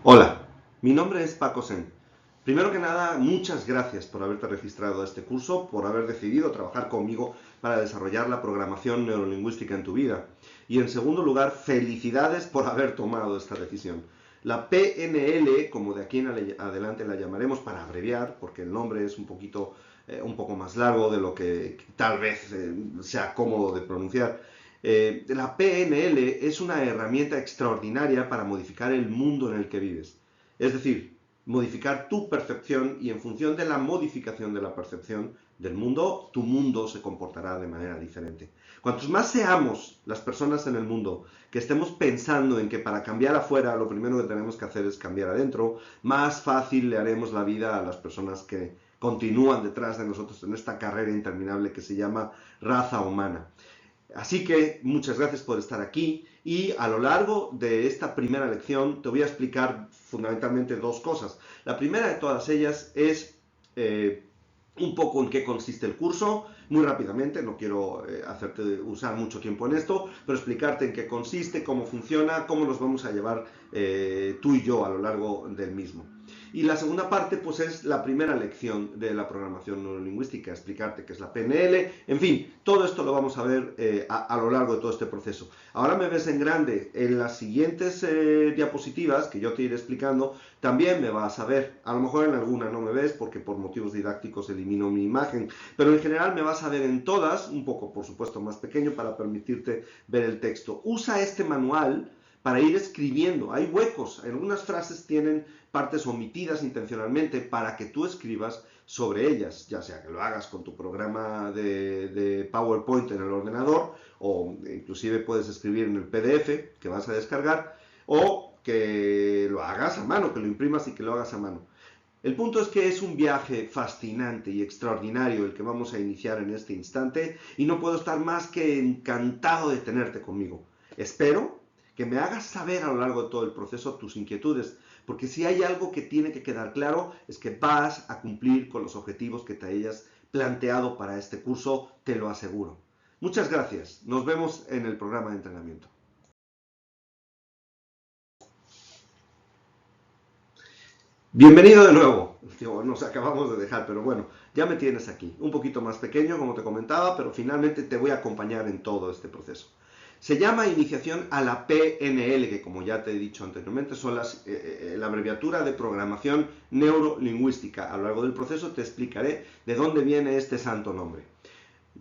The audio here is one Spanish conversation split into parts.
Hola, mi nombre es Paco Sen. Primero que nada, muchas gracias por haberte registrado a este curso, por haber decidido trabajar conmigo para desarrollar la programación neurolingüística en tu vida. Y en segundo lugar, felicidades por haber tomado esta decisión. La PNL, como de aquí en adelante la llamaremos para abreviar, porque el nombre es un poco más largo de lo que tal vez sea cómodo de pronunciar. La PNL es una herramienta extraordinaria para modificar el mundo en el que vives. Es decir, modificar tu percepción y en función de la modificación de la percepción del mundo, tu mundo se comportará de manera diferente. Cuantos más seamos las personas en el mundo que estemos pensando en que para cambiar afuera lo primero que tenemos que hacer es cambiar adentro, más fácil le haremos la vida a las personas que continúan detrás de nosotros en esta carrera interminable que se llama raza humana. Así que muchas gracias por estar aquí y a lo largo de esta primera lección te voy a explicar fundamentalmente dos cosas. La primera de todas ellas es un poco en qué consiste el curso, muy rápidamente, no quiero hacerte usar mucho tiempo en esto, pero explicarte en qué consiste, cómo funciona, cómo nos vamos a llevar tú y yo a lo largo del mismo. Y la segunda parte, pues es la primera lección de la programación neurolingüística, explicarte qué es la PNL, en fin, todo esto lo vamos a ver a lo largo de todo este proceso. Ahora me ves en grande, en las siguientes diapositivas que yo te iré explicando, también me vas a ver. A lo mejor en alguna no me ves porque por motivos didácticos elimino mi imagen, pero en general me vas a ver en todas, un poco por supuesto más pequeño para permitirte ver el texto. Usa este manual para ir escribiendo. Hay huecos, algunas frases tienen partes omitidas intencionalmente para que tú escribas sobre ellas, ya sea que lo hagas con tu programa de PowerPoint en el ordenador o inclusive puedes escribir en el PDF que vas a descargar o que lo hagas a mano, que lo imprimas y que lo hagas a mano. El punto es que es un viaje fascinante y extraordinario el que vamos a iniciar en este instante y no puedo estar más que encantado de tenerte conmigo. Espero que me hagas saber a lo largo de todo el proceso tus inquietudes, porque si hay algo que tiene que quedar claro es que vas a cumplir con los objetivos que te hayas planteado para este curso, te lo aseguro. Muchas gracias, nos vemos en el programa de entrenamiento. Bienvenido de nuevo. Nos acabamos de dejar, pero bueno, ya me tienes aquí. Un poquito más pequeño, como te comentaba, pero finalmente te voy a acompañar en todo este proceso. Se llama iniciación a la PNL, que como ya te he dicho anteriormente, son la abreviatura de programación neurolingüística. A lo largo del proceso te explicaré de dónde viene este santo nombre.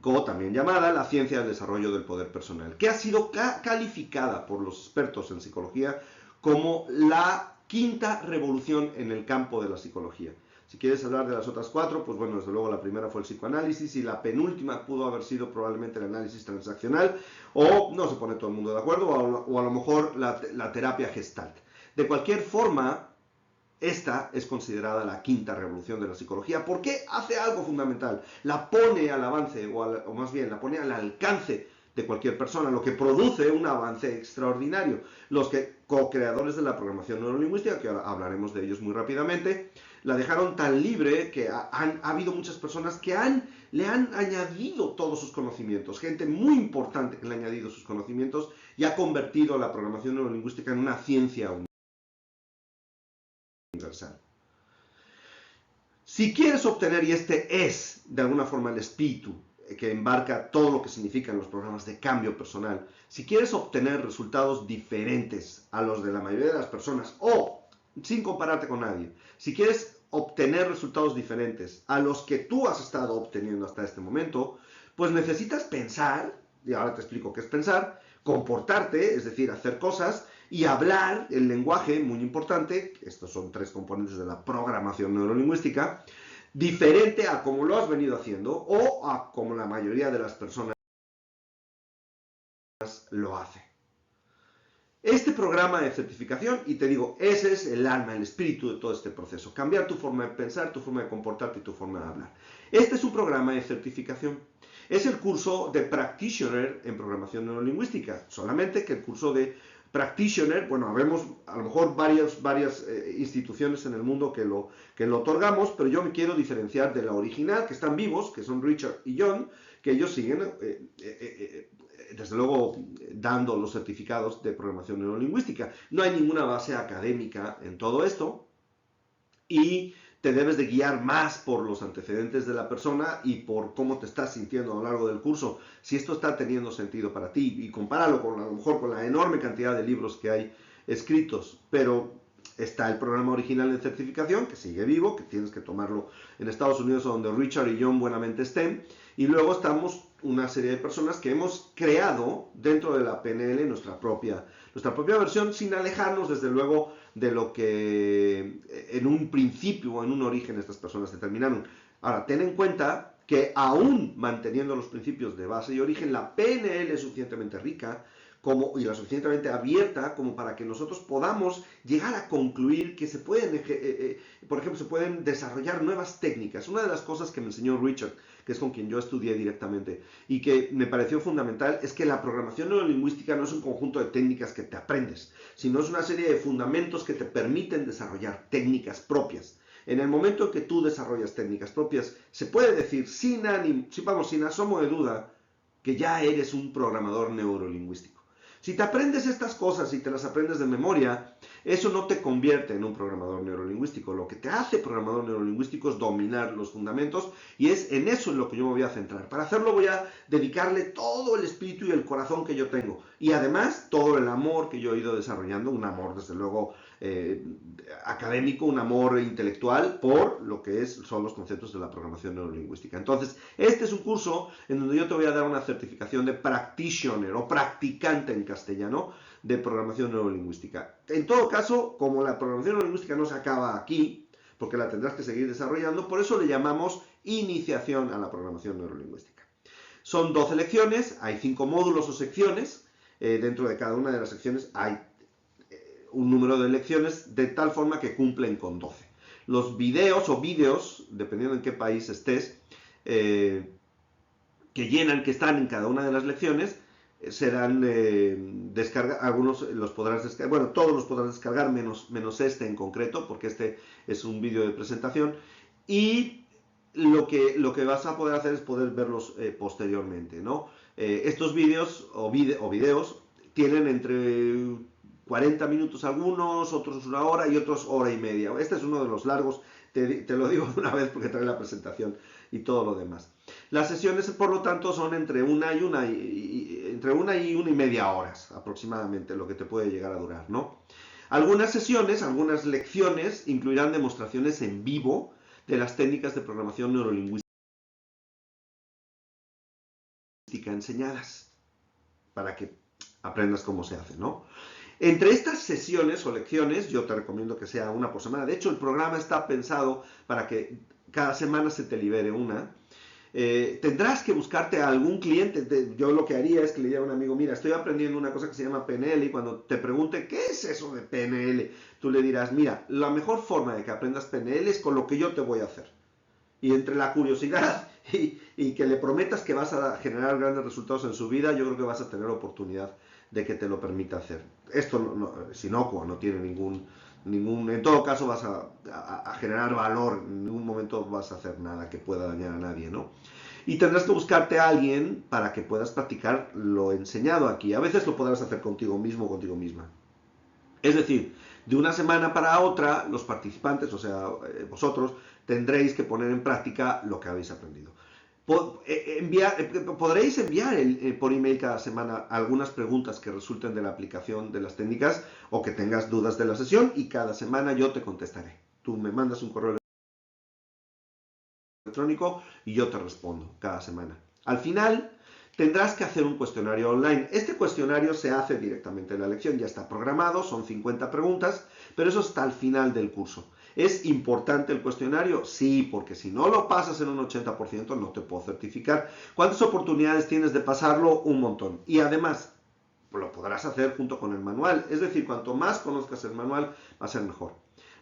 O también llamada la ciencia del desarrollo del poder personal, que ha sido calificada por los expertos en psicología como la quinta revolución en el campo de la psicología. Si quieres hablar de las otras cuatro, pues bueno, desde luego la primera fue el psicoanálisis y la penúltima pudo haber sido probablemente el análisis transaccional, o no se pone todo el mundo de acuerdo, o a lo mejor la terapia gestalt. De cualquier forma, esta es considerada la quinta revolución de la psicología porque hace algo fundamental, la pone al avance, o más bien la pone al alcance de cualquier persona, lo que produce un avance extraordinario. Los co-creadores de la programación neurolingüística, que ahora hablaremos de ellos muy rápidamente, la dejaron tan libre que ha habido muchas personas que le han añadido todos sus conocimientos, gente muy importante que le ha añadido sus conocimientos y ha convertido la programación neurolingüística en una ciencia universal. Si quieres obtener, y este es de alguna forma el espíritu que embarca todo lo que significan los programas de cambio personal, si quieres obtener resultados diferentes a los de la mayoría de las personas o sin compararte con nadie, si quieres obtener resultados diferentes a los que tú has estado obteniendo hasta este momento, pues necesitas pensar, y ahora te explico qué es pensar, comportarte, es decir, hacer cosas, y hablar, el lenguaje, muy importante, estos son tres componentes de la programación neurolingüística, diferente a como lo has venido haciendo o a como la mayoría de las personas lo hace. Este programa de certificación, y te digo, ese es el alma, el espíritu de todo este proceso, cambiar tu forma de pensar, tu forma de comportarte y tu forma de hablar. Este es un programa de certificación. Es el curso de Practitioner en programación neurolingüística, solamente que el curso de Practitioner, bueno, vemos a lo mejor varias instituciones en el mundo que lo otorgamos, pero yo me quiero diferenciar de la original, que están vivos, que son Richard y John, que ellos siguen desde luego dando los certificados de programación neurolingüística. No hay ninguna base académica en todo esto y te debes de guiar más por los antecedentes de la persona y por cómo te estás sintiendo a lo largo del curso, si esto está teniendo sentido para ti, y compáralo con, a lo mejor, con la enorme cantidad de libros que hay escritos, pero está el programa original de certificación, que sigue vivo, que tienes que tomarlo en Estados Unidos, donde Richard y John buenamente estén, y luego estamos una serie de personas que hemos creado dentro de la PNL nuestra propia versión, sin alejarnos desde luego de lo que en un principio o en un origen estas personas determinaron. Ahora, ten en cuenta que aún manteniendo los principios de base y origen, la PNL es suficientemente rica y lo suficientemente abierta como para que nosotros podamos llegar a concluir que se pueden, por ejemplo, se pueden desarrollar nuevas técnicas. Una de las cosas que me enseñó Richard, que es con quien yo estudié directamente, y que me pareció fundamental, es que la programación neurolingüística no es un conjunto de técnicas que te aprendes, sino es una serie de fundamentos que te permiten desarrollar técnicas propias. En el momento en que tú desarrollas técnicas propias, se puede decir sin asomo de duda, que ya eres un programador neurolingüístico. Si te aprendes estas cosas y te las aprendes de memoria, eso no te convierte en un programador neurolingüístico. Lo que te hace programador neurolingüístico es dominar los fundamentos, y es en eso en lo que yo me voy a centrar. Para hacerlo voy a dedicarle todo el espíritu y el corazón que yo tengo, y además todo el amor que yo he ido desarrollando, un amor desde luego académico, un amor intelectual por lo que son los conceptos de la programación neurolingüística. Entonces, este es un curso en donde yo te voy a dar una certificación de practitioner o practicante en castellano de programación neurolingüística. En todo caso, como la programación neurolingüística no se acaba aquí, porque la tendrás que seguir desarrollando, por eso le llamamos iniciación a la programación neurolingüística. Son 12 lecciones, hay 5 módulos o secciones, dentro de cada una de las secciones hay un número de lecciones de tal forma que cumplen con 12. Los vídeos, dependiendo en qué país estés, que están en cada una de las lecciones, serán descargados, algunos los podrás descargar, bueno, todos los podrás descargar menos este en concreto, porque este es un vídeo de presentación, y lo que vas a poder hacer es poder verlos posteriormente, ¿no? Estos vídeos o videos tienen entre 40 minutos algunos, otros una hora y otros hora y media. Este es uno de los largos, te lo digo de una vez porque trae la presentación y todo lo demás. Las sesiones, por lo tanto, son entre una y una y media horas aproximadamente, lo que te puede llegar a durar, ¿no? Algunas sesiones, algunas lecciones incluirán demostraciones en vivo de las técnicas de programación neurolingüística enseñadas, para que aprendas cómo se hace, ¿no? Entre estas sesiones o lecciones, yo te recomiendo que sea una por semana. De hecho, el programa está pensado para que cada semana se te libere una. Tendrás que buscarte a algún cliente. Yo lo que haría es que le diga a un amigo, mira, estoy aprendiendo una cosa que se llama PNL, y cuando te pregunte, ¿qué es eso de PNL? Tú le dirás, mira, la mejor forma de que aprendas PNL es con lo que yo te voy a hacer. Y entre la curiosidad y que le prometas que vas a generar grandes resultados en su vida, yo creo que vas a tener oportunidad de que te lo permita hacer. Esto es inocuo, no tiene ningún... En todo caso vas a generar valor, en ningún momento vas a hacer nada que pueda dañar a nadie, ¿no? Y tendrás que buscarte a alguien para que puedas practicar lo enseñado aquí. A veces lo podrás hacer contigo mismo o contigo misma. Es decir, de una semana para otra, los participantes, o sea, vosotros, tendréis que poner en práctica lo que habéis aprendido. Podréis enviar por email cada semana algunas preguntas que resulten de la aplicación de las técnicas o que tengas dudas de la sesión, y cada semana yo te contestaré. Tú me mandas un correo electrónico y yo te respondo cada semana. Al final tendrás que hacer un cuestionario online. Este cuestionario se hace directamente en la lección, ya está programado, son 50 preguntas, pero eso está al final del curso. ¿Es importante el cuestionario? Sí, porque si no lo pasas en un 80% no te puedo certificar. ¿Cuántas oportunidades tienes de pasarlo? Un montón. Y además, lo podrás hacer junto con el manual. Es decir, cuanto más conozcas el manual, va a ser mejor.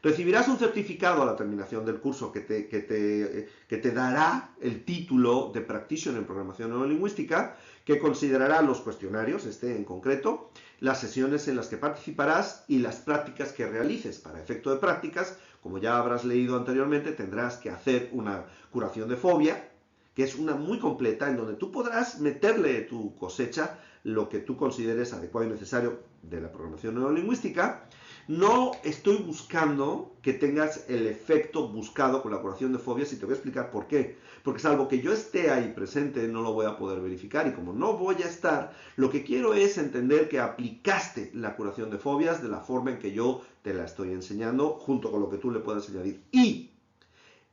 Recibirás un certificado a la terminación del curso que te dará el título de Practitioner en Programación Neurolingüística, que considerará los cuestionarios, este en concreto, las sesiones en las que participarás y las prácticas que realices. Para efecto de prácticas, como ya habrás leído anteriormente, tendrás que hacer una curación de fobia, que es una muy completa, en donde tú podrás meterle tu cosecha lo que tú consideres adecuado y necesario de la programación neurolingüística. No estoy buscando que tengas el efecto buscado con la curación de fobias y te voy a explicar por qué. Porque salvo que yo esté ahí presente, no lo voy a poder verificar y como no voy a estar, lo que quiero es entender que aplicaste la curación de fobias de la forma en que yo te la estoy enseñando, junto con lo que tú le puedas añadir. Y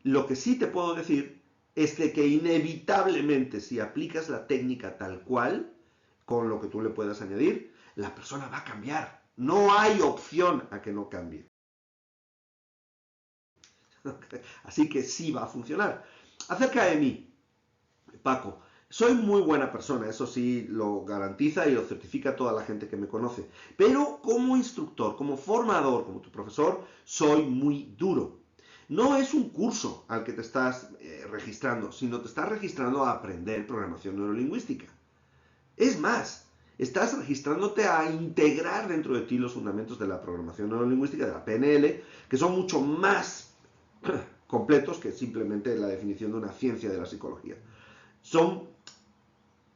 lo que sí te puedo decir es de que inevitablemente si aplicas la técnica tal cual, con lo que tú le puedas añadir, la persona va a cambiar. No hay opción a que no cambie. Así que sí va a funcionar. Acerca de mí, Paco, soy muy buena persona, eso sí lo garantiza y lo certifica toda la gente que me conoce. Pero como instructor, como formador, como tu profesor, soy muy duro. No es un curso al que te estás registrando, sino te estás registrando a aprender programación neurolingüística. Es más, estás registrándote a integrar dentro de ti los fundamentos de la programación neurolingüística, de la PNL, que son mucho más completos que simplemente la definición de una ciencia de la psicología. Son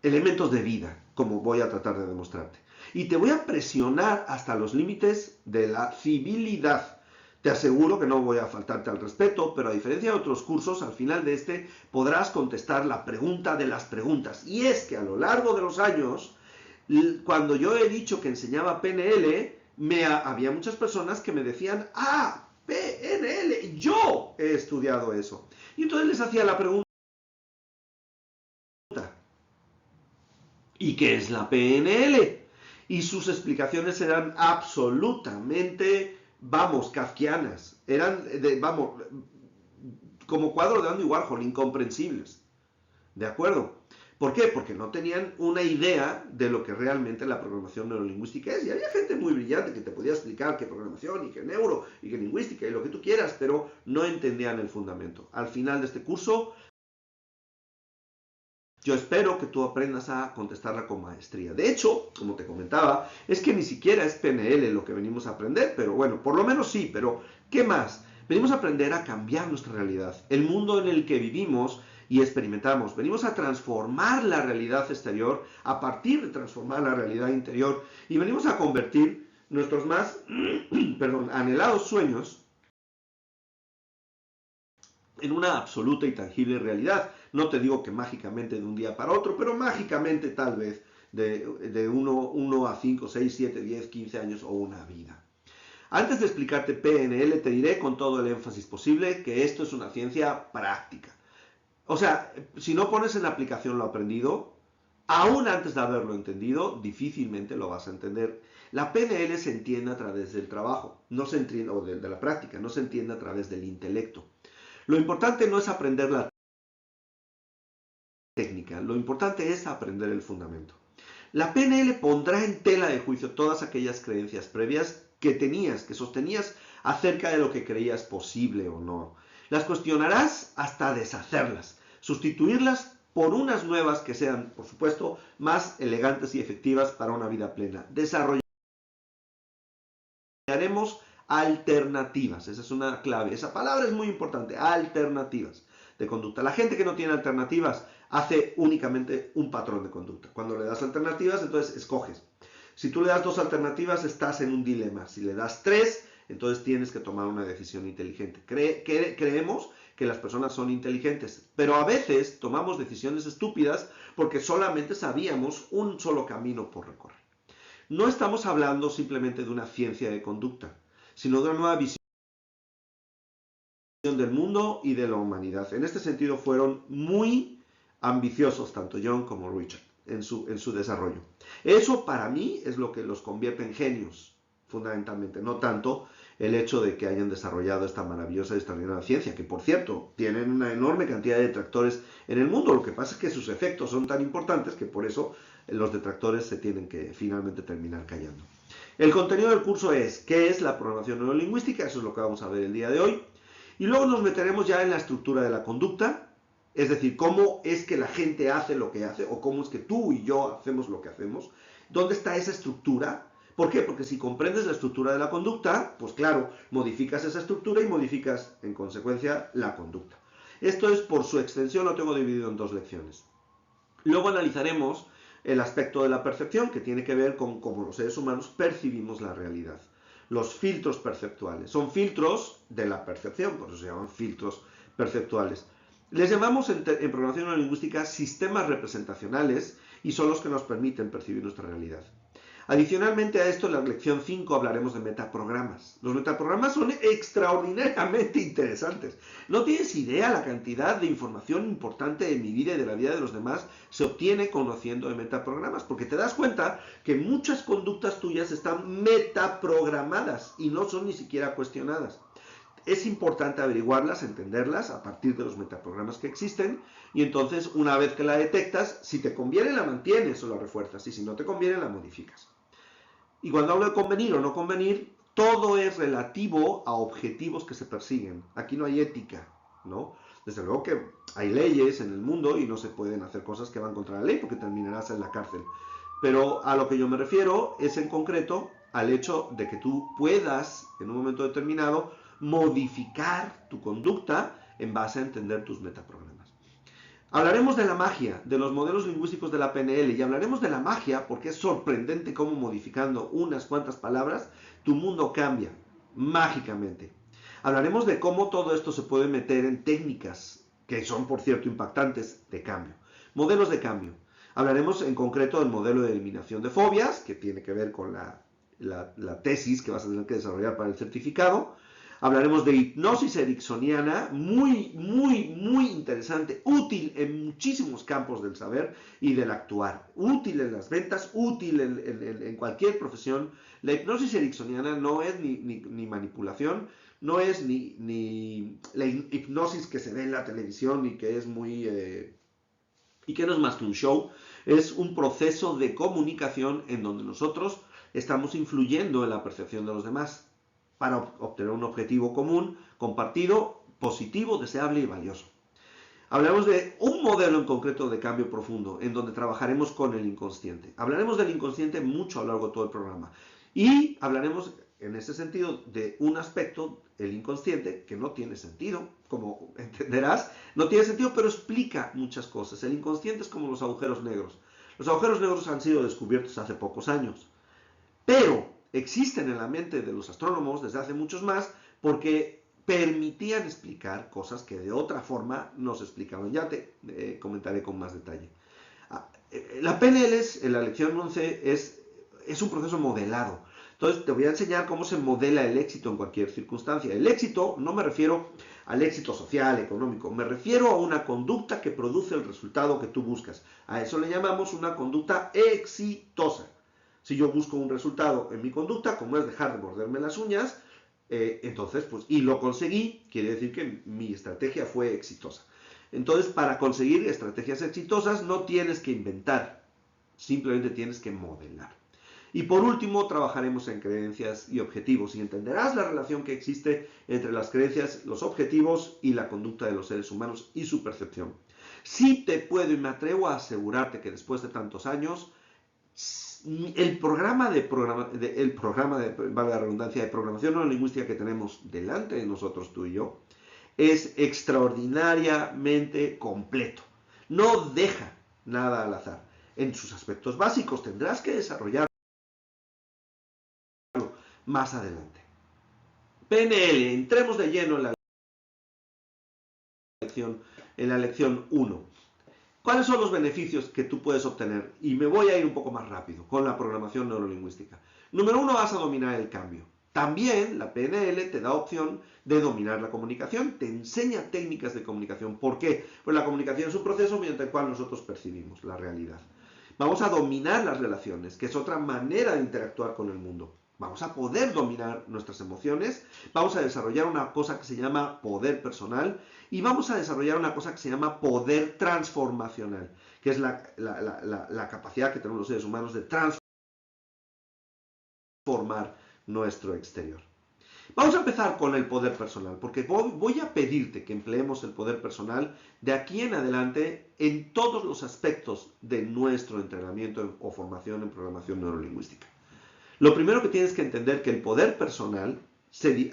elementos de vida, como voy a tratar de demostrarte. Y te voy a presionar hasta los límites de la civilidad. Te aseguro que no voy a faltarte al respeto, pero a diferencia de otros cursos, al final de este podrás contestar la pregunta de las preguntas. Y es que a lo largo de los años, cuando yo he dicho que enseñaba PNL, había muchas personas que me decían, ¡ah, PNL! Yo he estudiado eso. Y entonces les hacía la pregunta, ¿y qué es la PNL? Y sus explicaciones eran absolutamente, vamos, kafkianas. Eran, vamos, como cuadro de Andy Warhol, incomprensibles. ¿De acuerdo? ¿Por qué? Porque no tenían una idea de lo que realmente la programación neurolingüística es. Y había gente muy brillante que te podía explicar qué programación y qué neuro y qué lingüística y lo que tú quieras, pero no entendían el fundamento. Al final de este curso, yo espero que tú aprendas a contestarla con maestría. De hecho, como te comentaba, es que ni siquiera es PNL lo que venimos a aprender, pero bueno, por lo menos sí, pero ¿qué más? Venimos a aprender a cambiar nuestra realidad, el mundo en el que vivimos y experimentamos. Venimos a transformar la realidad exterior a partir de transformar la realidad interior y venimos a convertir nuestros más anhelados sueños en una absoluta y tangible realidad. No te digo que mágicamente de un día para otro, pero mágicamente tal vez de 1 a 5, 6, 7, 10, 15 años o una vida. Antes de explicarte PNL, te diré con todo el énfasis posible que esto es una ciencia práctica. O sea, si no pones en aplicación lo aprendido, aún antes de haberlo entendido, difícilmente lo vas a entender. La PNL se entiende a través del trabajo, no se entiende, o de la práctica, no se entiende a través del intelecto. Lo importante no es aprender la técnica, lo importante es aprender el fundamento. La PNL pondrá en tela de juicio todas aquellas creencias previas que tenías, que sostenías acerca de lo que creías posible o no. Las cuestionarás hasta deshacerlas, sustituirlas por unas nuevas que sean, por supuesto, más elegantes y efectivas para una vida plena. Desarrollaremos alternativas, esa es una clave, esa palabra es muy importante, alternativas de conducta. La gente que no tiene alternativas hace únicamente un patrón de conducta. Cuando le das alternativas, entonces escoges. Si tú le das 2 alternativas, estás en un dilema. Si le das 3, entonces tienes que tomar una decisión inteligente. Creemos que las personas son inteligentes, pero a veces tomamos decisiones estúpidas porque solamente sabíamos un solo camino por recorrer. No estamos hablando simplemente de una ciencia de conducta, sino de una nueva visión del mundo y de la humanidad. En este sentido fueron muy ambiciosos tanto John como Richard en su desarrollo. Eso para mí es lo que los convierte en genios, fundamentalmente, no tanto el hecho de que hayan desarrollado esta maravillosa y extraordinaria ciencia, que por cierto, tienen una enorme cantidad de detractores en el mundo. Lo que pasa es que sus efectos son tan importantes que por eso los detractores se tienen que finalmente terminar callando. El contenido del curso es ¿qué es la programación neurolingüística? Eso es lo que vamos a ver el día de hoy. Y luego nos meteremos ya en la estructura de la conducta, es decir, cómo es que la gente hace lo que hace, o cómo es que tú y yo hacemos lo que hacemos. ¿Dónde está esa estructura? ¿Por qué? Porque si comprendes la estructura de la conducta, pues claro, modificas esa estructura y modificas, en consecuencia, la conducta. Esto es, por su extensión, lo tengo dividido en 2 lecciones. Luego analizaremos el aspecto de la percepción, que tiene que ver con cómo los seres humanos percibimos la realidad. Los filtros perceptuales. Son filtros de la percepción, por eso se llaman filtros perceptuales. Les llamamos en programación neurolingüística sistemas representacionales y son los que nos permiten percibir nuestra realidad. Adicionalmente a esto, en la lección 5 hablaremos de metaprogramas. Los metaprogramas son extraordinariamente interesantes. No tienes idea la cantidad de información importante de mi vida y de la vida de los demás se obtiene conociendo de metaprogramas, porque te das cuenta que muchas conductas tuyas están metaprogramadas y no son ni siquiera cuestionadas. Es importante averiguarlas, entenderlas a partir de los metaprogramas que existen y entonces una vez que la detectas, si te conviene la mantienes o la refuerzas y si no te conviene la modificas. Y cuando hablo de convenir o no convenir, todo es relativo a objetivos que se persiguen. Aquí no hay ética, ¿no? Desde luego que hay leyes en el mundo y no se pueden hacer cosas que van contra la ley porque terminarás en la cárcel. Pero a lo que yo me refiero es en concreto al hecho de que tú puedas, en un momento determinado, modificar tu conducta en base a entender tus metaprogramas. Hablaremos de la magia, de los modelos lingüísticos de la PNL y hablaremos de la magia porque es sorprendente cómo modificando unas cuantas palabras tu mundo cambia mágicamente. Hablaremos de cómo todo esto se puede meter en técnicas que son, por cierto, impactantes de cambio. Modelos de cambio. Hablaremos en concreto del modelo de eliminación de fobias, que tiene que ver con la tesis que vas a tener que desarrollar para el certificado. Hablaremos de hipnosis ericksoniana, muy interesante, útil en muchísimos campos del saber y del actuar. Útil en las ventas, útil en cualquier profesión. La hipnosis ericksoniana no es ni manipulación, no es ni la hipnosis que se ve en la televisión y que es y que no es más que un show. Es un proceso de comunicación en donde nosotros estamos influyendo en la percepción de los demás para obtener un objetivo común, compartido, positivo, deseable y valioso. Hablaremos de un modelo en concreto de cambio profundo, en donde trabajaremos con el inconsciente. Hablaremos del inconsciente mucho a lo largo de todo el programa. Y hablaremos, en ese sentido, de un aspecto, el inconsciente, que no tiene sentido, como entenderás, no tiene sentido, pero explica muchas cosas. El inconsciente es como los agujeros negros. Los agujeros negros han sido descubiertos hace pocos años, pero existen en la mente de los astrónomos desde hace muchos más porque permitían explicar cosas que de otra forma no se explicaban. Ya te comentaré con más detalle. La PNL en la lección 11 es un proceso modelado. Entonces te voy a enseñar cómo se modela el éxito en cualquier circunstancia. El éxito no me refiero al éxito social, económico, me refiero a una conducta que produce el resultado que tú buscas. A eso le llamamos una conducta exitosa. Si yo busco un resultado en mi conducta, como es dejar de morderme las uñas, entonces, pues, y lo conseguí, quiere decir que mi estrategia fue exitosa. Entonces, para conseguir estrategias exitosas no tienes que inventar, simplemente tienes que modelar. Y por último, trabajaremos en creencias y objetivos y entenderás la relación que existe entre las creencias, los objetivos y la conducta de los seres humanos y su percepción. Sí te puedo y me atrevo a asegurarte que después de tantos años, el programa de valga la redundancia, de programación neurolingüística que tenemos delante de nosotros, tú y yo, es extraordinariamente completo. No deja nada al azar. En sus aspectos básicos tendrás que desarrollarlo más adelante. PNL, entremos de lleno en la lección 1. ¿Cuáles son los beneficios que tú puedes obtener? Y me voy a ir un poco más rápido con la programación neurolingüística. Número 1, vas a dominar el cambio. También la PNL te da opción de dominar la comunicación, te enseña técnicas de comunicación. ¿Por qué? Pues la comunicación es un proceso mediante el cual nosotros percibimos la realidad. Vamos a dominar las relaciones, que es otra manera de interactuar con el mundo. Vamos a poder dominar nuestras emociones, vamos a desarrollar una cosa que se llama poder personal y vamos a desarrollar una cosa que se llama poder transformacional, que es la capacidad que tenemos los seres humanos de transformar nuestro exterior. Vamos a empezar con el poder personal, porque voy a pedirte que empleemos el poder personal de aquí en adelante en todos los aspectos de nuestro entrenamiento o formación en programación neurolingüística. Lo primero que tienes que entender es que el poder personal,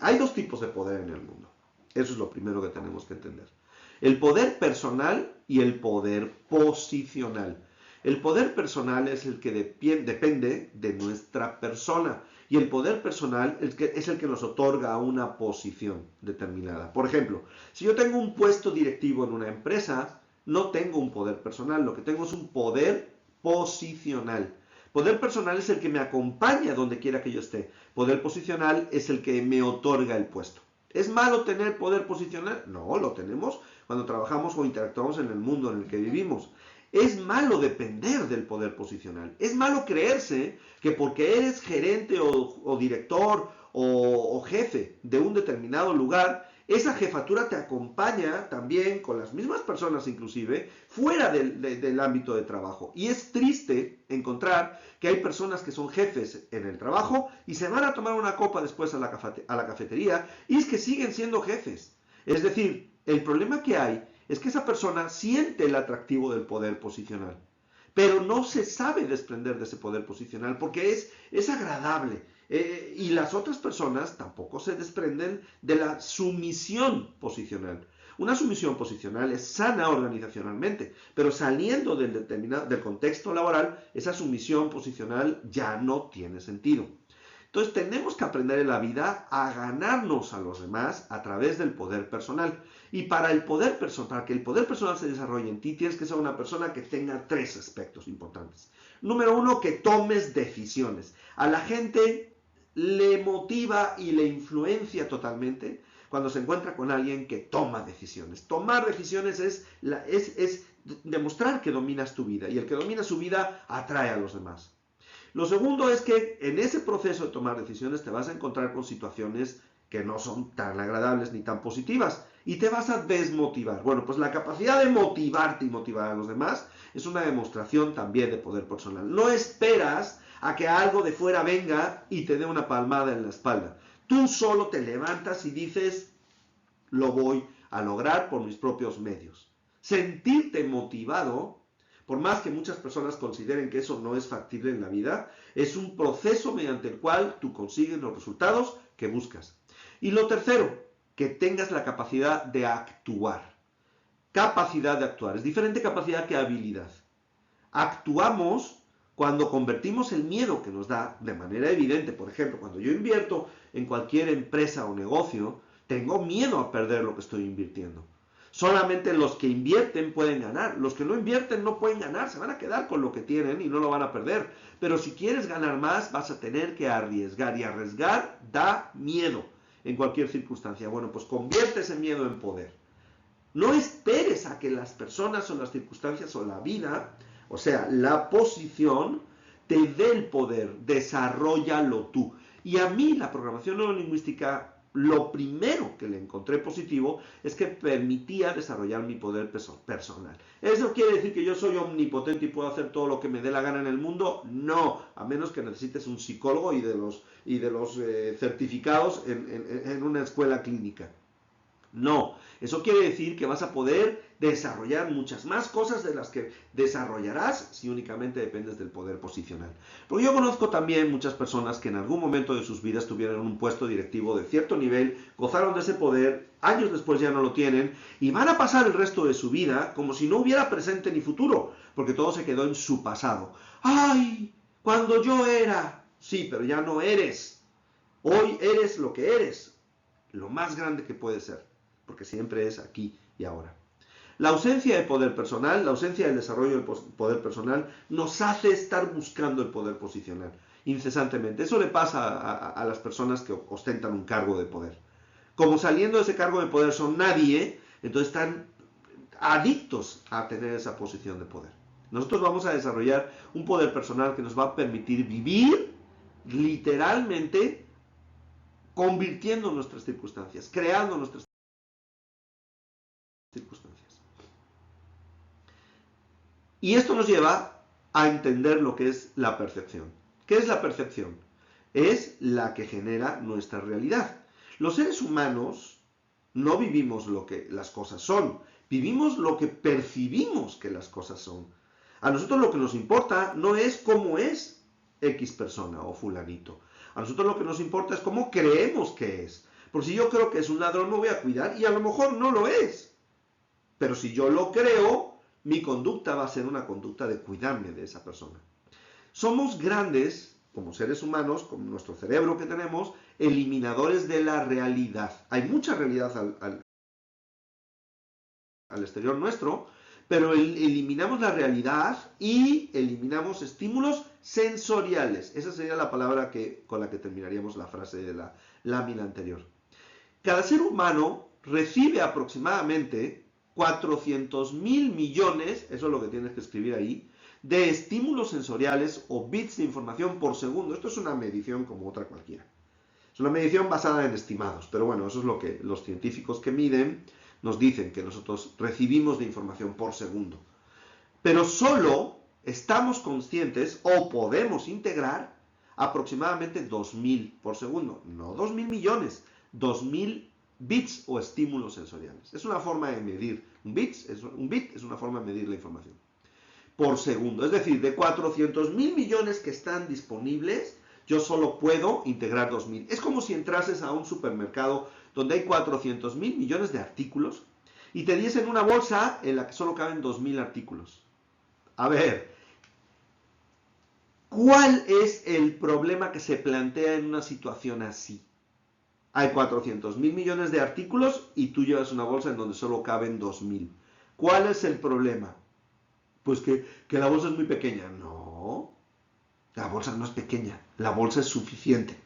hay dos tipos de poder en el mundo. Eso es lo primero que tenemos que entender. El poder personal y el poder posicional. El poder personal es el que depende de nuestra persona. Y el poder personal es el que nos otorga una posición determinada. Por ejemplo, si yo tengo un puesto directivo en una empresa, no tengo un poder personal, lo que tengo es un poder posicional. Poder personal es el que me acompaña donde quiera que yo esté. Poder posicional es el que me otorga el puesto. ¿Es malo tener poder posicional? No, lo tenemos cuando trabajamos o interactuamos en el mundo en el que vivimos. Es malo depender del poder posicional. Es malo creerse que porque eres gerente o director o jefe de un determinado lugar, esa jefatura te acompaña también con las mismas personas inclusive fuera del ámbito de trabajo. Y es triste encontrar que hay personas que son jefes en el trabajo y se van a tomar una copa después a la cafetería y es que siguen siendo jefes. Es decir, el problema que hay es que esa persona siente el atractivo del poder posicional, pero no se sabe desprender de ese poder posicional porque es agradable. Y las otras personas tampoco se desprenden de la sumisión posicional. Una sumisión posicional es sana organizacionalmente, pero saliendo del contexto laboral, esa sumisión posicional ya no tiene sentido. Entonces tenemos que aprender en la vida a ganarnos a los demás a través del poder personal. Y para que el poder personal se desarrolle en ti, tienes que ser una persona que tenga 3 aspectos importantes. Número 1, que tomes decisiones. A la gente le motiva y le influencia totalmente cuando se encuentra con alguien que toma decisiones. Tomar decisiones es demostrar que dominas tu vida, y el que domina su vida atrae a los demás. Lo segundo es que en ese proceso de tomar decisiones te vas a encontrar con situaciones que no son tan agradables ni tan positivas y te vas a desmotivar. Bueno, pues la capacidad de motivarte y motivar a los demás es una demostración también de poder personal. No esperas a que algo de fuera venga y te dé una palmada en la espalda. Tú solo te levantas y dices, lo voy a lograr por mis propios medios. Sentirte motivado, por más que muchas personas consideren que eso no es factible en la vida, es un proceso mediante el cual tú consigues los resultados que buscas. Y lo tercero, que tengas la capacidad de actuar. Capacidad de actuar. Es diferente capacidad que habilidad. Actuamos cuando convertimos el miedo que nos da de manera evidente. Por ejemplo, cuando yo invierto en cualquier empresa o negocio, tengo miedo a perder lo que estoy invirtiendo. Solamente los que invierten pueden ganar. Los que no invierten no pueden ganar. Se van a quedar con lo que tienen y no lo van a perder. Pero si quieres ganar más, vas a tener que arriesgar. Y arriesgar da miedo en cualquier circunstancia. Bueno, pues convierte ese miedo en poder. No esperes a que las personas o las circunstancias o la vida, o sea, la posición, te dé el poder. Desarróllalo tú. Y a mí la programación neurolingüística, lo primero que le encontré positivo es que permitía desarrollar mi poder personal. ¿Eso quiere decir que yo soy omnipotente y puedo hacer todo lo que me dé la gana en el mundo? No, a menos que necesites un psicólogo y de los certificados en una escuela clínica. No, eso quiere decir que vas a poder desarrollar muchas más cosas de las que desarrollarás si únicamente dependes del poder posicional. Porque yo conozco también muchas personas que en algún momento de sus vidas tuvieron un puesto directivo de cierto nivel, gozaron de ese poder, años después ya no lo tienen y van a pasar el resto de su vida como si no hubiera presente ni futuro, porque todo se quedó en su pasado. ¡Ay! Cuando yo era... Sí, pero ya no eres. Hoy eres lo que eres, lo más grande que puede ser, porque siempre es aquí y ahora. La ausencia de poder personal, la ausencia del desarrollo del poder personal, nos hace estar buscando el poder posicional incesantemente. Eso le pasa a las personas que ostentan un cargo de poder. Como saliendo de ese cargo de poder son nadie, entonces están adictos a tener esa posición de poder. Nosotros vamos a desarrollar un poder personal que nos va a permitir vivir literalmente convirtiendo nuestras circunstancias, creando nuestras circunstancias. Y esto nos lleva a entender lo que es la percepción. ¿Qué es la percepción? Es la que genera nuestra realidad. Los seres humanos no vivimos lo que las cosas son, vivimos lo que percibimos que las cosas son. A nosotros lo que nos importa no es cómo es X persona o fulanito. A nosotros lo que nos importa es cómo creemos que es. Porque si yo creo que es un ladrón, me voy a cuidar y a lo mejor no lo es. Pero si yo lo creo, mi conducta va a ser una conducta de cuidarme de esa persona. Somos grandes, como seres humanos, con nuestro cerebro que tenemos, eliminadores de la realidad. Hay mucha realidad al exterior nuestro, pero eliminamos la realidad y eliminamos estímulos sensoriales. Esa sería la palabra con la que terminaríamos la frase de la lámina anterior. Cada ser humano recibe aproximadamente 400.000 millones, eso es lo que tienes que escribir ahí, de estímulos sensoriales o bits de información por segundo. Esto es una medición como otra cualquiera. Es una medición basada en estimados, pero bueno, eso es lo que los científicos que miden nos dicen, que nosotros recibimos de información por segundo. Pero solo estamos conscientes o podemos integrar aproximadamente 2.000 por segundo. No 2.000 millones, 2.000 bits o estímulos sensoriales. Es una forma de medir. Un bit es una forma de medir la información. Por segundo. Es decir, de 400.000 millones que están disponibles, yo solo puedo integrar 2.000. Es como si entrases a un supermercado donde hay 400.000 millones de artículos y te diesen una bolsa en la que solo caben 2.000 artículos. A ver, ¿cuál es el problema que se plantea en una situación así? Hay 400.000 millones de artículos y tú llevas una bolsa en donde solo caben 2.000. ¿Cuál es el problema? Pues que la bolsa es muy pequeña. No, la bolsa no es pequeña, la bolsa es suficiente.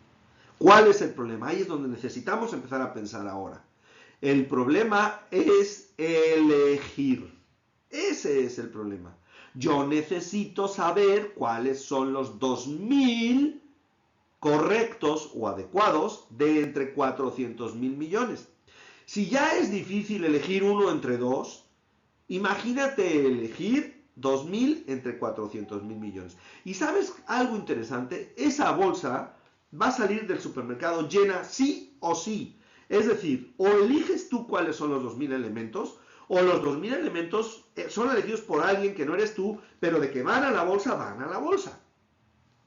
¿Cuál es el problema? Ahí es donde necesitamos empezar a pensar ahora. El problema es elegir. Ese es el problema. Yo necesito saber cuáles son los 2.000 correctos o adecuados de entre 400.000 millones. Si ya es difícil elegir uno entre dos, imagínate elegir 2.000 entre 400.000 millones. Y ¿sabes algo interesante? Esa bolsa va a salir del supermercado llena sí o sí. Es decir, o eliges tú cuáles son los 2.000 elementos, o los 2.000 elementos son elegidos por alguien que no eres tú, pero de que van a la bolsa, van a la bolsa.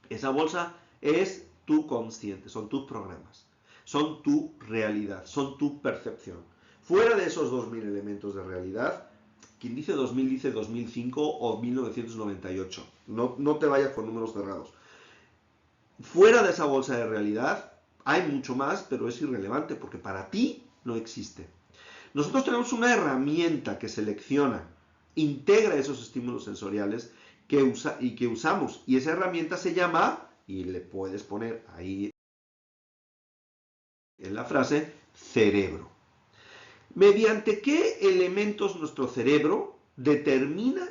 Esa bolsa es tu consciente, son tus programas, son tu realidad, son tu percepción. Fuera de esos 2.000 elementos de realidad, quien dice 2000 dice 2005 o 1998. No te vayas con números cerrados. Fuera de esa bolsa de realidad hay mucho más, pero es irrelevante porque para ti no existe. Nosotros tenemos una herramienta que selecciona, integra esos estímulos sensoriales que usamos. Y esa herramienta se llama, y le puedes poner ahí en la frase, cerebro. ¿Mediante qué elementos nuestro cerebro determina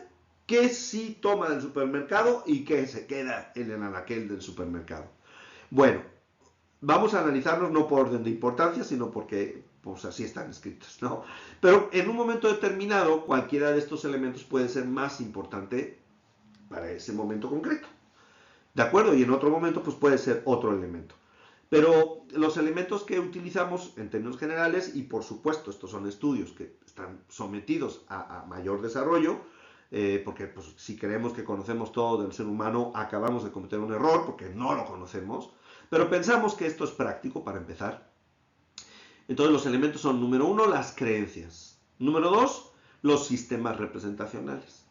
qué sí toma del supermercado y qué se queda en el anaquel del supermercado? Bueno, vamos a analizarlos no por orden de importancia, sino porque pues así están escritos, ¿no? Pero en un momento determinado, cualquiera de estos elementos puede ser más importante para ese momento concreto. ¿De acuerdo? Y en otro momento, pues puede ser otro elemento. Pero los elementos que utilizamos en términos generales, y por supuesto estos son estudios que están sometidos a mayor desarrollo, porque pues, si creemos que conocemos todo del ser humano, acabamos de cometer un error porque no lo conocemos, pero pensamos que esto es práctico para empezar. Entonces los elementos son, número 1, las creencias. Número 2, los sistemas representacionales.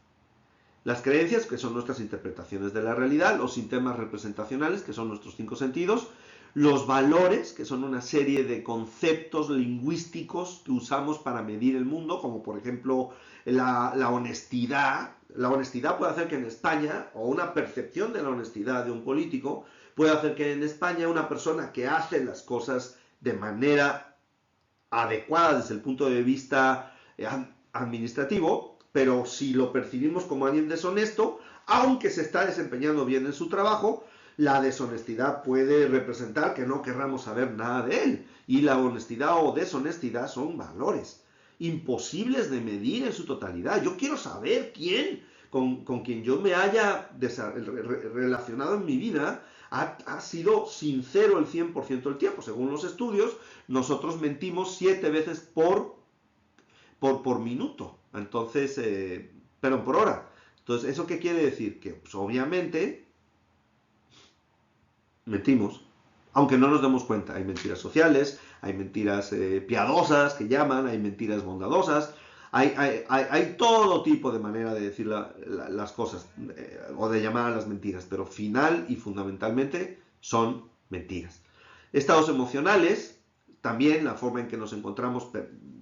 Las creencias, que son nuestras interpretaciones de la realidad, los sistemas representacionales, que son nuestros 5 sentidos, los valores, que son una serie de conceptos lingüísticos que usamos para medir el mundo, como por ejemplo la honestidad. La honestidad puede hacer que en España, o una percepción de la honestidad de un político, puede hacer que en España una persona que hace las cosas de manera adecuada desde el punto de vista administrativo, pero si lo percibimos como alguien deshonesto, aunque se está desempeñando bien en su trabajo, la deshonestidad puede representar que no querramos saber nada de él. Y la honestidad o deshonestidad son valores imposibles de medir en su totalidad. Yo quiero saber quién, con quien yo me haya relacionado en mi vida, ha sido sincero el 100% del tiempo. Según los estudios, nosotros mentimos 7 veces por minuto. Entonces, perdón, por hora. Entonces, ¿eso qué quiere decir? Que pues, obviamente mentimos, aunque no nos demos cuenta. Hay mentiras sociales, hay mentiras piadosas que llaman, hay mentiras bondadosas, Hay todo tipo de manera de decir las cosas o de llamar a las mentiras, pero final y fundamentalmente son mentiras. Estados emocionales, también la forma en que nos encontramos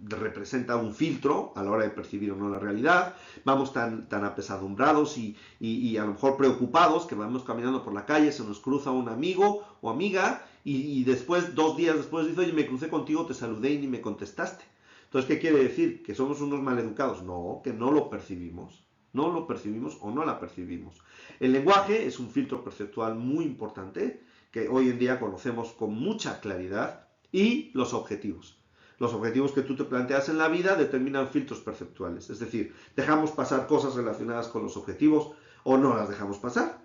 representa un filtro a la hora de percibir o no la realidad. Vamos tan apesadumbrados y a lo mejor preocupados que vamos caminando por la calle, se nos cruza un amigo o amiga y después, 2 días después, dice, oye, me crucé contigo, te saludé y ni me contestaste. Entonces, ¿qué quiere decir? ¿Que somos unos maleducados? No, que no lo percibimos. No lo percibimos o no la percibimos. El lenguaje es un filtro perceptual muy importante que hoy en día conocemos con mucha claridad, y los objetivos. Los objetivos que tú te planteas en la vida determinan filtros perceptuales, es decir, dejamos pasar cosas relacionadas con los objetivos o no las dejamos pasar.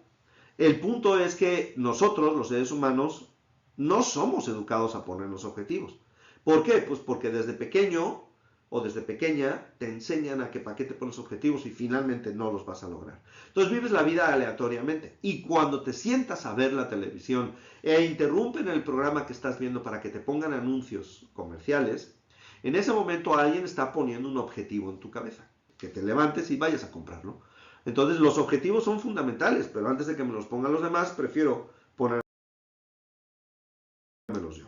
El punto es que nosotros, los seres humanos, no somos educados a ponernos objetivos. ¿Por qué? Pues porque desde pequeño o desde pequeña te enseñan a que para qué te pones objetivos y finalmente no los vas a lograr. Entonces vives la vida aleatoriamente y cuando te sientas a ver la televisión e interrumpen el programa que estás viendo para que te pongan anuncios comerciales, en ese momento alguien está poniendo un objetivo en tu cabeza, que te levantes y vayas a comprarlo. Entonces los objetivos son fundamentales, pero antes de que me los pongan los demás, prefiero ponérmelos yo.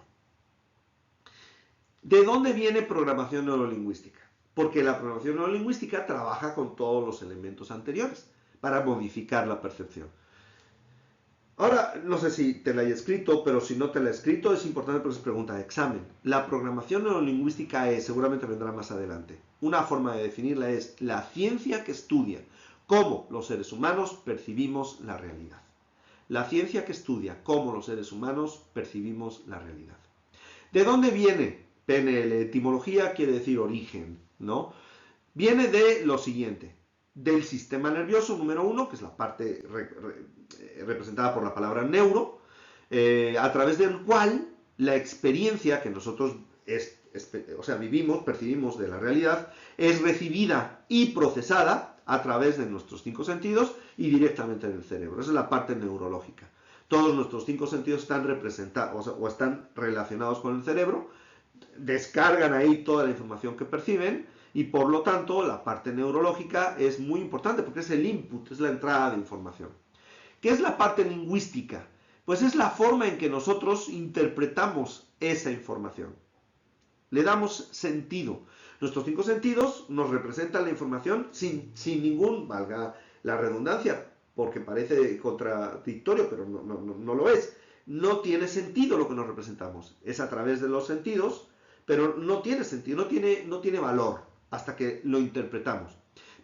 ¿De dónde viene programación neurolingüística? Porque la programación neurolingüística trabaja con todos los elementos anteriores para modificar la percepción. Ahora, no sé si te la he escrito, pero si no te la he escrito, es importante porque es pregunta de examen. La programación neurolingüística es, seguramente vendrá más adelante, una forma de definirla es la ciencia que estudia cómo los seres humanos percibimos la realidad. La ciencia que estudia cómo los seres humanos percibimos la realidad. ¿De dónde viene? PNL, etimología quiere decir origen, ¿no? Viene de lo siguiente, del sistema nervioso número 1, que es la parte representada por la palabra neuro, a través del cual la experiencia que nosotros vivimos, percibimos de la realidad, es recibida y procesada a través de nuestros 5 sentidos y directamente en el cerebro. Esa es la parte neurológica. Todos nuestros 5 sentidos están representados o están relacionados con el cerebro, descargan ahí toda la información que perciben y por lo tanto la parte neurológica es muy importante porque es el input, es la entrada de información. ¿Qué es la parte lingüística? Pues es la forma en que nosotros interpretamos esa información. Le damos sentido. Nuestros 5 sentidos nos representan la información sin ningún, valga la redundancia, porque parece contradictorio, pero no lo es. No tiene sentido lo que nos representamos. Es a través de los sentidos, pero no tiene sentido, no tiene valor hasta que lo interpretamos.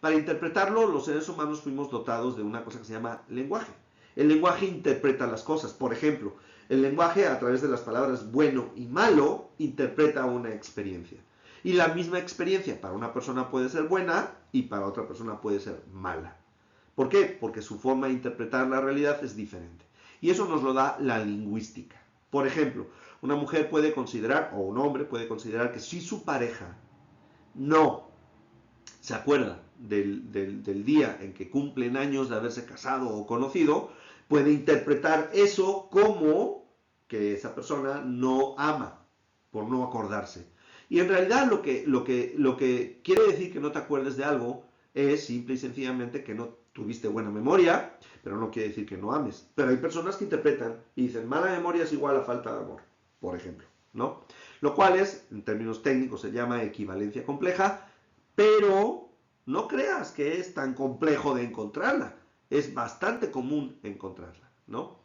Para interpretarlo, los seres humanos fuimos dotados de una cosa que se llama lenguaje. El lenguaje interpreta las cosas. Por ejemplo, el lenguaje, a través de las palabras bueno y malo, interpreta una experiencia. Y la misma experiencia para una persona puede ser buena y para otra persona puede ser mala. ¿Por qué? Porque su forma de interpretar la realidad es diferente. Y eso nos lo da la lingüística. Por ejemplo, una mujer puede considerar, o un hombre puede considerar que si su pareja no se acuerda del día en que cumplen años de haberse casado o conocido, puede interpretar eso como que esa persona no ama por no acordarse. Y en realidad lo que quiere decir que no te acuerdes de algo es simple y sencillamente que no tuviste buena memoria, pero no quiere decir que no ames. Pero hay personas que interpretan y dicen mala memoria es igual a falta de amor, por ejemplo, ¿no? Lo cual es, en términos técnicos, se llama equivalencia compleja, pero no creas que es tan complejo de encontrarla. Es bastante común encontrarla, ¿no?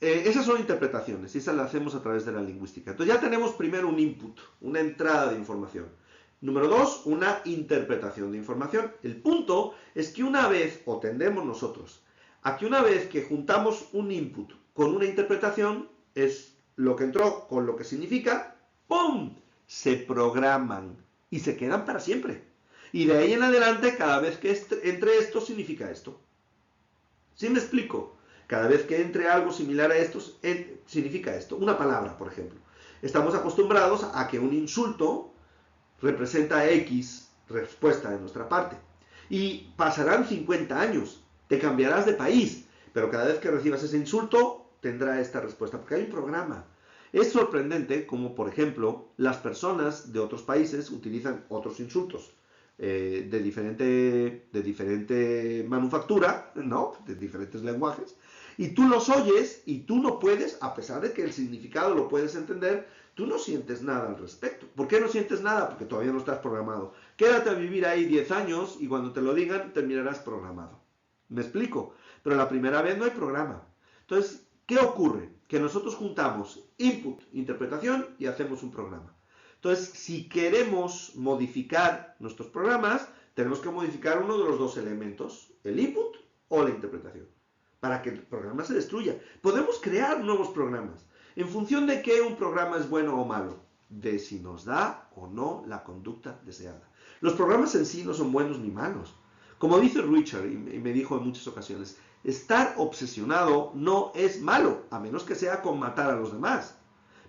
Esas son interpretaciones y esas las hacemos a través de la lingüística. Entonces ya tenemos primero un input, una entrada de información. Número 2, una interpretación de información. El punto es que una vez, o tendemos nosotros, a que una vez que juntamos un input con una interpretación, es lo que entró con lo que significa, ¡pum!, se programan y se quedan para siempre. Y de ahí en adelante, cada vez que entre esto, significa esto. ¿Sí me explico? Cada vez que entre algo similar a esto, significa esto. Una palabra, por ejemplo. Estamos acostumbrados a que un insulto representa X respuesta de nuestra parte. Y pasarán 50 años, te cambiarás de país, pero cada vez que recibas ese insulto, tendrá esta respuesta, porque hay un programa. Es sorprendente como, por ejemplo, las personas de otros países utilizan otros insultos. de diferente manufactura, ¿no? De diferentes lenguajes, y tú los oyes y tú no puedes, a pesar de que el significado lo puedes entender, tú no sientes nada al respecto. ¿Por qué no sientes nada? Porque todavía no estás programado. Quédate a vivir ahí 10 años y cuando te lo digan terminarás programado. ¿Me explico? Pero la primera vez no hay programa. Entonces, ¿qué ocurre? Que nosotros juntamos input, interpretación y hacemos un programa. Entonces, si queremos modificar nuestros programas, tenemos que modificar uno de los dos elementos, el input o la interpretación, para que el programa se destruya. Podemos crear nuevos programas. ¿En función de qué un programa es bueno o malo? De si nos da o no la conducta deseada. Los programas en sí no son buenos ni malos. Como dice Richard, y me dijo en muchas ocasiones, estar obsesionado no es malo, a menos que sea con matar a los demás.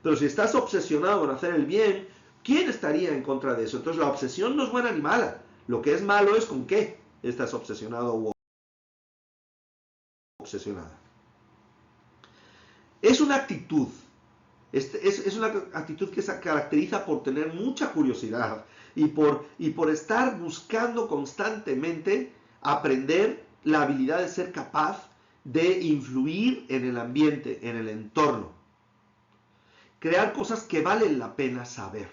Pero si estás obsesionado en hacer el bien, ¿quién estaría en contra de eso? Entonces la obsesión no es buena ni mala. Lo que es malo es con qué estás obsesionado o obsesionada. Es una actitud. Es una actitud que se caracteriza por tener mucha curiosidad y por estar buscando constantemente aprender la habilidad de ser capaz de influir en el ambiente, en el entorno. Crear cosas que valen la pena saber.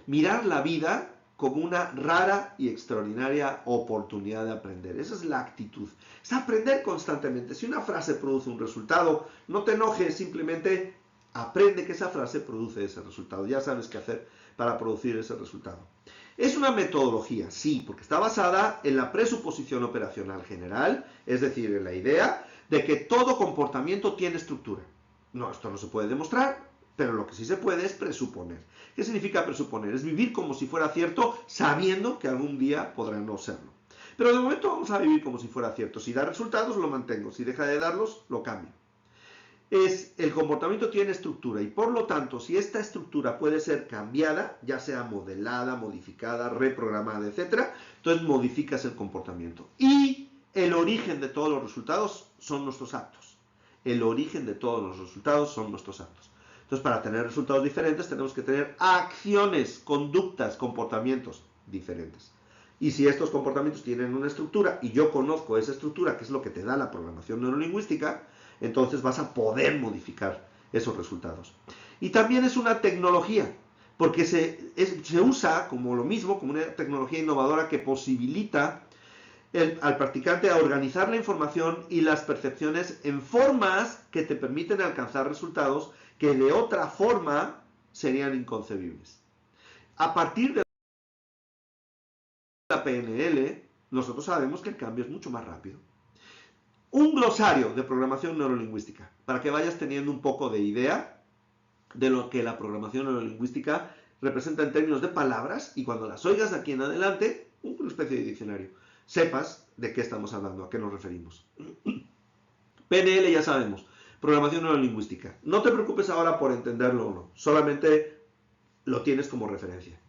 Mirar la vida como una rara y extraordinaria oportunidad de aprender. Esa es la actitud. Es aprender constantemente. Si una frase produce un resultado, no te enojes, simplemente aprende que esa frase produce ese resultado. Ya sabes qué hacer para producir ese resultado. Es una metodología, sí, porque está basada en la presuposición operacional general, es decir, en la idea de que todo comportamiento tiene estructura. No, esto no se puede demostrar, pero lo que sí se puede es presuponer. ¿Qué significa presuponer? Es vivir como si fuera cierto, sabiendo que algún día podrá no serlo. Pero de momento vamos a vivir como si fuera cierto. Si da resultados, lo mantengo. Si deja de darlos, lo cambio. El comportamiento tiene estructura y por lo tanto, si esta estructura puede ser cambiada, ya sea modelada, modificada, reprogramada, etc., entonces modificas el comportamiento. Y el origen de todos los resultados son nuestros actos. El origen de todos los resultados son nuestros actos. Entonces, para tener resultados diferentes, tenemos que tener acciones, conductas, comportamientos diferentes. Y si estos comportamientos tienen una estructura, y yo conozco esa estructura, que es lo que te da la programación neurolingüística, entonces vas a poder modificar esos resultados. Y también es una tecnología, porque se usa como lo mismo, como una tecnología innovadora que posibilita al practicante a organizar la información y las percepciones en formas que te permiten alcanzar resultados que de otra forma serían inconcebibles. A partir de la PNL, nosotros sabemos que el cambio es mucho más rápido. Un glosario de programación neurolingüística, para que vayas teniendo un poco de idea de lo que la programación neurolingüística representa en términos de palabras, y cuando las oigas de aquí en adelante, una especie de diccionario, sepas de qué estamos hablando, a qué nos referimos. PNL ya sabemos, programación neurolingüística. No te preocupes ahora por entenderlo o no, solamente lo tienes como referencia.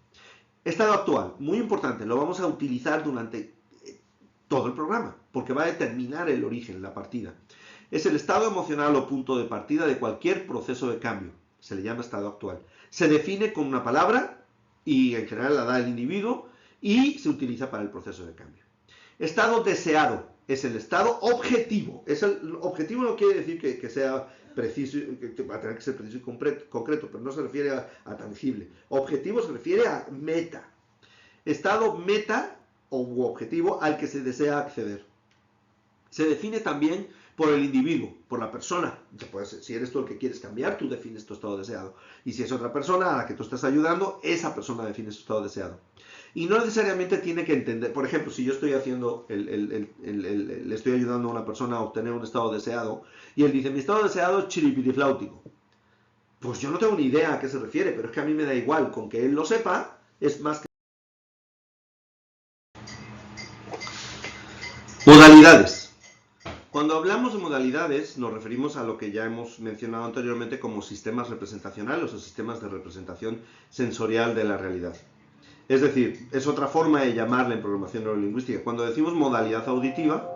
Estado actual, muy importante, lo vamos a utilizar durante todo el programa, porque va a determinar el origen, la partida. Es el estado emocional o punto de partida de cualquier proceso de cambio. Se le llama estado actual. Se define con una palabra y en general la da el individuo y se utiliza para el proceso de cambio. Estado deseado es el estado objetivo. El objetivo no quiere decir que sea preciso, que va a tener que ser preciso y concreto, pero no se refiere a tangible. Objetivo se refiere a meta. Estado meta o objetivo al que se desea acceder. Se define también por el individuo, por la persona. Si eres tú el que quieres cambiar, tú defines tu estado deseado. Y si es otra persona a la que tú estás ayudando, esa persona define su estado deseado. Y no necesariamente tiene que entender. Por ejemplo, si yo estoy haciendo, le estoy ayudando a una persona a obtener un estado deseado, y él dice, mi estado deseado es chiripirifláutico. Pues yo no tengo ni idea a qué se refiere, pero es que a mí me da igual. Con que él lo sepa, es más que... Modalidades. Cuando hablamos de modalidades, nos referimos a lo que ya hemos mencionado anteriormente como sistemas representacionales o sistemas de representación sensorial de la realidad. Es decir, es otra forma de llamarla en programación neurolingüística. Cuando decimos modalidad auditiva,